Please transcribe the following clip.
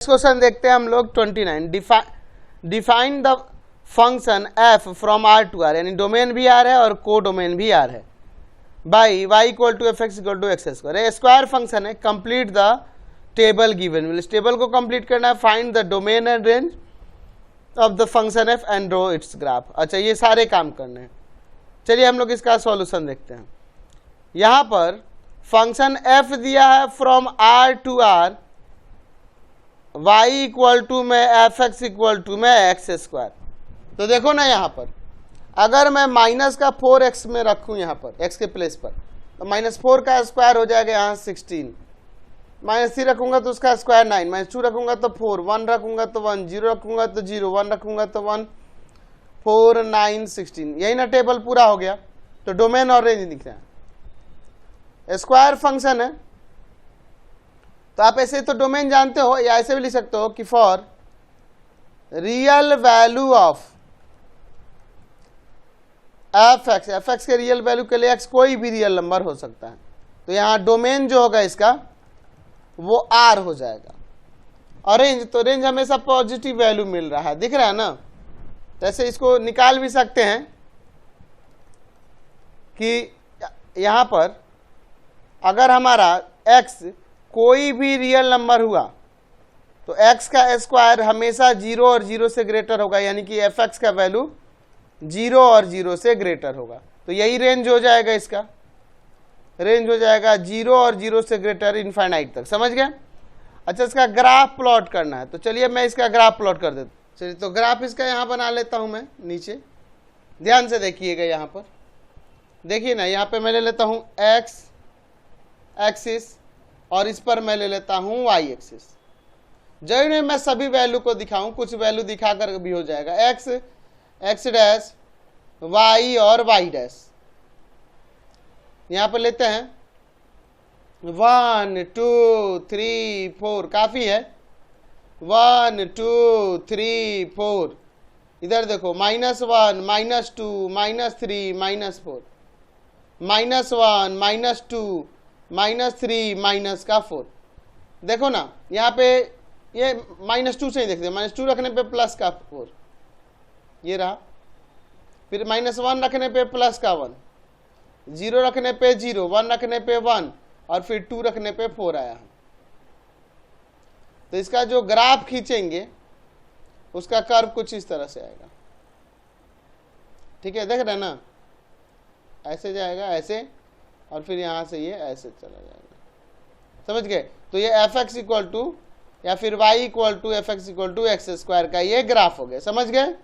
Question देखते हैं हम लोग 29। Define the function F from R to R, यानी डोमेन भी आर है और को डोमेन भी आर है, by Y equal to F X equal to X square. Square function है। कंप्लीट द टेबल गिवन, इस टेबल को कंप्लीट करना है। Find the domain and range of the function F and draw its graph. अच्छा, ये सारे काम करने हैं। चलिए हम लोग इसका सॉल्यूशन देखते हैं। यहां पर फंक्शन एफ दिया है from R to R, y equal to में एफ एक्स इक्वल टू में एक्स स्क्वायर। तो देखो ना, यहाँ पर अगर मैं माइनस का 4x में रखूँ, यहाँ पर x के प्लेस पर, तो -4 का स्क्वायर हो जाएगा यहाँ 16, -3 रखूँगा तो उसका स्क्वायर 9, -2 रखूँगा तो 4, 1 रखूँगा तो 1, 0 रखूँगा तो 0, 1 रखूँगा तो 1, 4, 9, 16। यही ना टेबल पूरा हो गया। तो डोमेन और रेंज दिख रहा है। स्क्वायर फंक्शन है तो आप ऐसे तो डोमेन जानते हो, या ऐसे भी लिख सकते हो कि for real value of F x के रियल वैल्यू के लिए एक्स कोई भी रियल नंबर हो सकता है। तो यहां डोमेन जो होगा इसका वो आर हो जाएगा। और रेंज, तो रेंज हमेशा पॉजिटिव वैल्यू मिल रहा है, दिख रहा है ना। तो ऐसे इसको निकाल भी सकते हैं कि यहां पर अगर हमारा एक्स कोई भी रियल नंबर हुआ तो x का स्क्वायर हमेशा 0 और 0 से ग्रेटर होगा, यानी कि एफ एक्स का वैल्यू 0 और 0 से ग्रेटर होगा। तो यही रेंज हो जाएगा, इसका रेंज हो जाएगा 0 और 0 से ग्रेटर इनफाइनाइट तक। समझ गए? अच्छा, इसका ग्राफ प्लॉट करना है, तो चलिए मैं इसका ग्राफ प्लॉट कर देता हूँ। चलिए तो ग्राफ इसका यहाँ बना लेता हूँ मैं नीचे। ध्यान से देखिएगा, यहाँ पर देखिए ना, यहाँ पे मैं ले लेता हूँ x एक्सिस और इस पर मैं ले लेता हूं y एक्सिस। जरूरी नहीं मैं सभी वैल्यू को दिखाऊं, कुछ वैल्यू दिखाकर भी हो जाएगा। x x डैश y और y डैश यहां पर लेते हैं 1 2 3 4, काफी है। 1 2 3 4, इधर देखो -1 -2 -3 -4, -1 -2 -3 माइनस का 4। देखो ना, यहाँ पे ये -2 से ही देखते हैं। -2 रखने पे प्लस का 4 ये रहा, फिर -1 रखने पे प्लस का 1, 0 रखने पे 0, 1 रखने पे 1 और फिर 2 रखने पे 4 आया। तो इसका जो ग्राफ खींचेंगे उसका कर्व कुछ इस तरह से आएगा। ठीक है, देख रहे हैं ना, ऐसे जाएगा ऐसे, और फिर यहां से ये ऐसे चला जाएगा। समझ गए? तो ये एफ एक्स इक्वल टू या फिर Y equal to F X equal to X square का ये ग्राफ हो गया। समझ गए?